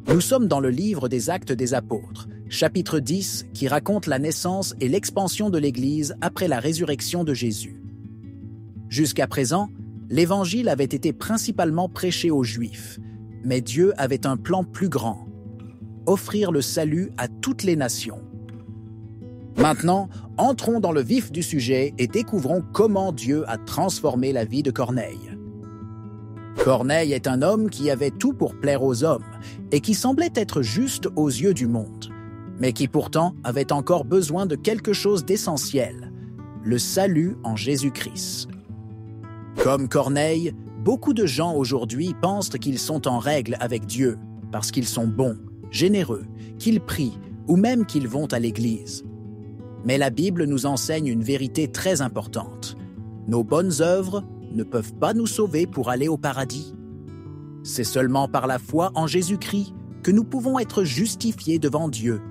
Nous sommes dans le livre des Actes des Apôtres, chapitre 10, qui raconte la naissance et l'expansion de l'Église après la résurrection de Jésus. Jusqu'à présent, l'Évangile avait été principalement prêché aux Juifs, mais Dieu avait un plan plus grand, offrir le salut à toutes les nations. Maintenant, entrons dans le vif du sujet et découvrons comment Dieu a transformé la vie de Corneille. Corneille est un homme qui avait tout pour plaire aux hommes et qui semblait être juste aux yeux du monde, mais qui pourtant avait encore besoin de quelque chose d'essentiel, le salut en Jésus-Christ. Comme Corneille, beaucoup de gens aujourd'hui pensent qu'ils sont en règle avec Dieu parce qu'ils sont bons, généreux, qu'ils prient ou même qu'ils vont à l'église. Mais la Bible nous enseigne une vérité très importante. Nos bonnes œuvres ne peuvent pas nous sauver pour aller au paradis. C'est seulement par la foi en Jésus-Christ que nous pouvons être justifiés devant Dieu.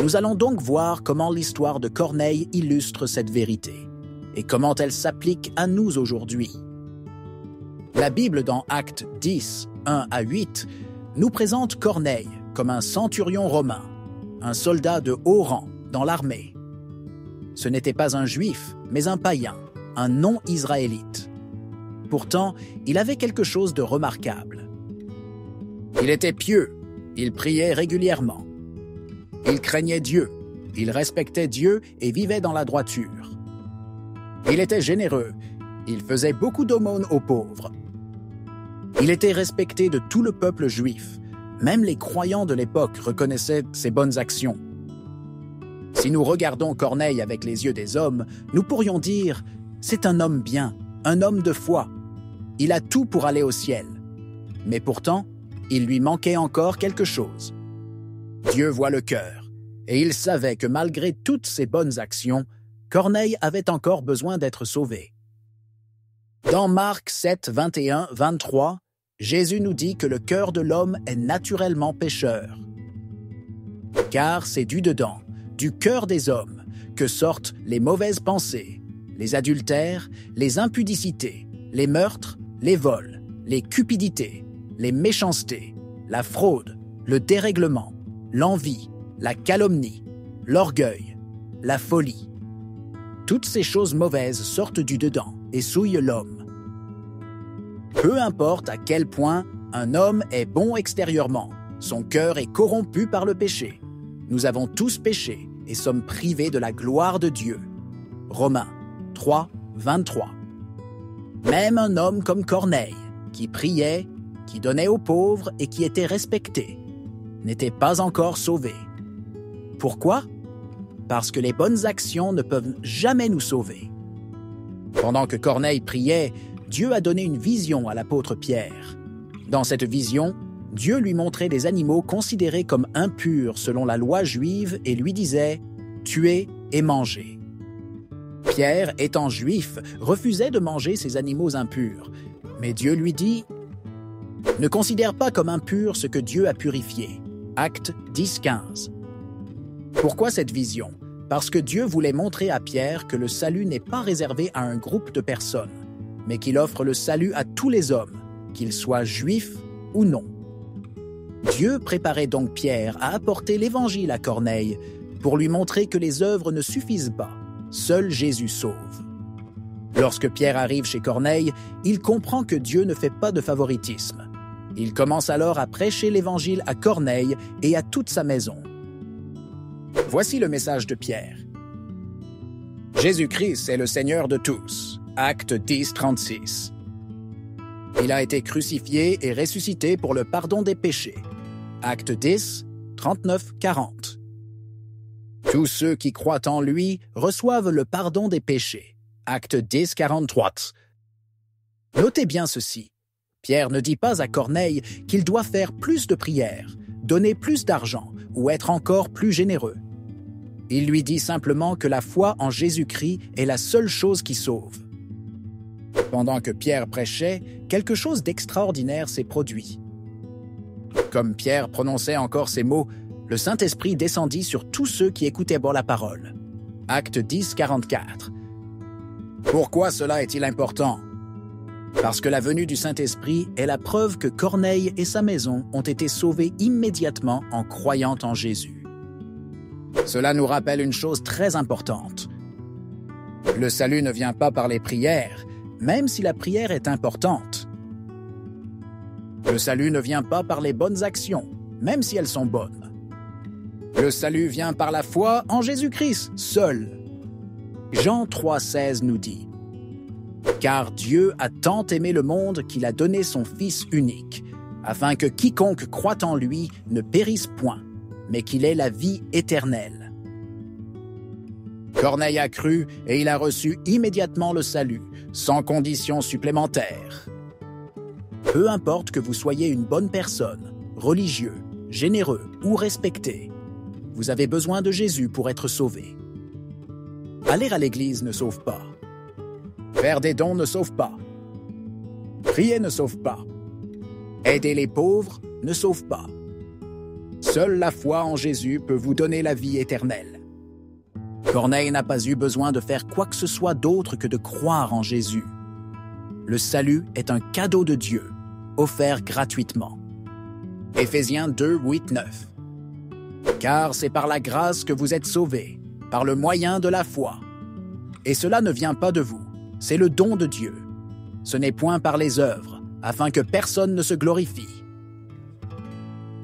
Nous allons donc voir comment l'histoire de Corneille illustre cette vérité et comment elle s'applique à nous aujourd'hui. La Bible dans Actes 10, 1 à 8, nous présente Corneille comme un centurion romain, un soldat de haut rang dans l'armée. Ce n'était pas un juif, mais un païen, un non-israélite. Pourtant, il avait quelque chose de remarquable. Il était pieux, il priait régulièrement. Il craignait Dieu, il respectait Dieu et vivait dans la droiture. Il était généreux, il faisait beaucoup d'aumônes aux pauvres. Il était respecté de tout le peuple juif. Même les croyants de l'époque reconnaissaient ses bonnes actions. Si nous regardons Corneille avec les yeux des hommes, nous pourrions dire « c'est un homme bien, un homme de foi. Il a tout pour aller au ciel. » Mais pourtant, il lui manquait encore quelque chose. Dieu voit le cœur, et il savait que malgré toutes ses bonnes actions, Corneille avait encore besoin d'être sauvé. Dans Marc 7, 21, 23, Jésus nous dit que le cœur de l'homme est naturellement pécheur. Car c'est du dedans, du cœur des hommes, que sortent les mauvaises pensées, les adultères, les impudicités, les meurtres, les vols, les cupidités, les méchancetés, la fraude, le dérèglement, l'envie, la calomnie, l'orgueil, la folie. Toutes ces choses mauvaises sortent du dedans et souillent l'homme. Peu importe à quel point un homme est bon extérieurement, son cœur est corrompu par le péché. Nous avons tous péché et sommes privés de la gloire de Dieu. Romains 3, 23. Même un homme comme Corneille, qui priait, qui donnait aux pauvres et qui était respecté, n'était pas encore sauvé. Pourquoi? Parce que les bonnes actions ne peuvent jamais nous sauver. Pendant que Corneille priait, Dieu a donné une vision à l'apôtre Pierre. Dans cette vision, Dieu lui montrait des animaux considérés comme impurs selon la loi juive et lui disait « tuez et mangez ». Pierre, étant juif, refusait de manger ces animaux impurs, mais Dieu lui dit « Ne considère pas comme impur ce que Dieu a purifié ». Acte 10, 15. Pourquoi cette vision? Parce que Dieu voulait montrer à Pierre que le salut n'est pas réservé à un groupe de personnes, mais qu'il offre le salut à tous les hommes, qu'ils soient juifs ou non. Dieu préparait donc Pierre à apporter l'Évangile à Corneille pour lui montrer que les œuvres ne suffisent pas, seul Jésus sauve. Lorsque Pierre arrive chez Corneille, il comprend que Dieu ne fait pas de favoritisme. Il commence alors à prêcher l'Évangile à Corneille et à toute sa maison. Voici le message de Pierre. Jésus-Christ est le Seigneur de tous. Acte 10, 36. Il a été crucifié et ressuscité pour le pardon des péchés. Acte 10, 39, 40. Tous ceux qui croient en lui reçoivent le pardon des péchés. Acte 10, 43. Notez bien ceci. Pierre ne dit pas à Corneille qu'il doit faire plus de prières, donner plus d'argent ou être encore plus généreux. Il lui dit simplement que la foi en Jésus-Christ est la seule chose qui sauve. Pendant que Pierre prêchait, quelque chose d'extraordinaire s'est produit. Comme Pierre prononçait encore ces mots, le Saint-Esprit descendit sur tous ceux qui écoutaient bon la parole. Acte 10, 44. Pourquoi cela est-il important? Parce que la venue du Saint-Esprit est la preuve que Corneille et sa maison ont été sauvés immédiatement en croyant en Jésus. Cela nous rappelle une chose très importante. Le salut ne vient pas par les prières, même si la prière est importante. Le salut ne vient pas par les bonnes actions, même si elles sont bonnes. Le salut vient par la foi en Jésus-Christ seul. Jean 3,16 nous dit « Car Dieu a tant aimé le monde qu'il a donné son Fils unique, afin que quiconque croit en lui ne périsse point, mais qu'il ait la vie éternelle. » Corneille a cru et il a reçu immédiatement le salut, sans condition supplémentaire. Peu importe que vous soyez une bonne personne, religieux, généreux ou respecté, vous avez besoin de Jésus pour être sauvé. Aller à l'église ne sauve pas. Faire des dons ne sauve pas. Prier ne sauve pas. Aider les pauvres ne sauve pas. Seule la foi en Jésus peut vous donner la vie éternelle. Corneille n'a pas eu besoin de faire quoi que ce soit d'autre que de croire en Jésus. Le salut est un cadeau de Dieu, offert gratuitement. Éphésiens 2, 8, 9. Car c'est par la grâce que vous êtes sauvés, par le moyen de la foi. Et cela ne vient pas de vous, c'est le don de Dieu. Ce n'est point par les œuvres, afin que personne ne se glorifie.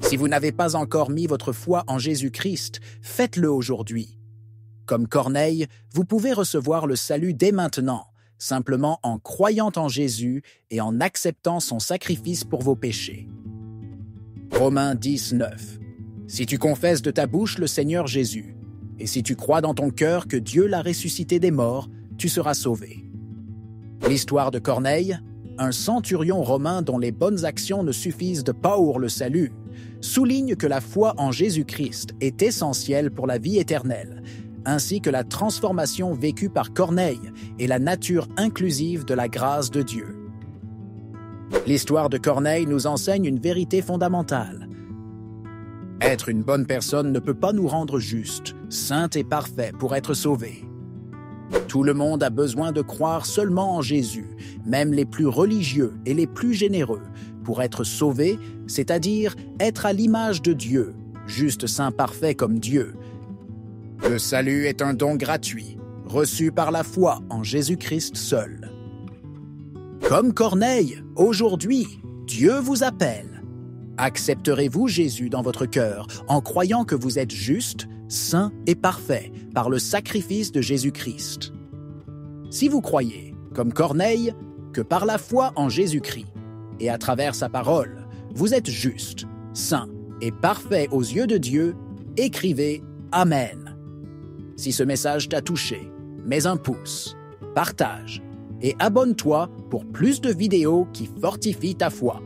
Si vous n'avez pas encore mis votre foi en Jésus-Christ, faites-le aujourd'hui. Comme Corneille, vous pouvez recevoir le salut dès maintenant, simplement en croyant en Jésus et en acceptant son sacrifice pour vos péchés. Romains 10, 9. Si tu confesses de ta bouche le Seigneur Jésus, et si tu crois dans ton cœur que Dieu l'a ressuscité des morts, tu seras sauvé. L'histoire de Corneille, un centurion romain dont les bonnes actions ne suffisent pas pour le salut, souligne que la foi en Jésus-Christ est essentielle pour la vie éternelle, ainsi que la transformation vécue par Corneille et la nature inclusive de la grâce de Dieu. L'histoire de Corneille nous enseigne une vérité fondamentale. Être une bonne personne ne peut pas nous rendre justes, saints et parfaits pour être sauvés. Tout le monde a besoin de croire seulement en Jésus, même les plus religieux et les plus généreux, pour être sauvés, c'est-à-dire être à l'image de Dieu, juste saint parfait comme Dieu. Le salut est un don gratuit, reçu par la foi en Jésus-Christ seul. Comme Corneille, aujourd'hui, Dieu vous appelle. Accepterez-vous Jésus dans votre cœur en croyant que vous êtes juste, saint et parfait par le sacrifice de Jésus-Christ? Si vous croyez, comme Corneille, que par la foi en Jésus-Christ et à travers sa parole, vous êtes juste, saint et parfait aux yeux de Dieu, écrivez « Amen ». Si ce message t'a touché, mets un pouce, partage et abonne-toi pour plus de vidéos qui fortifient ta foi.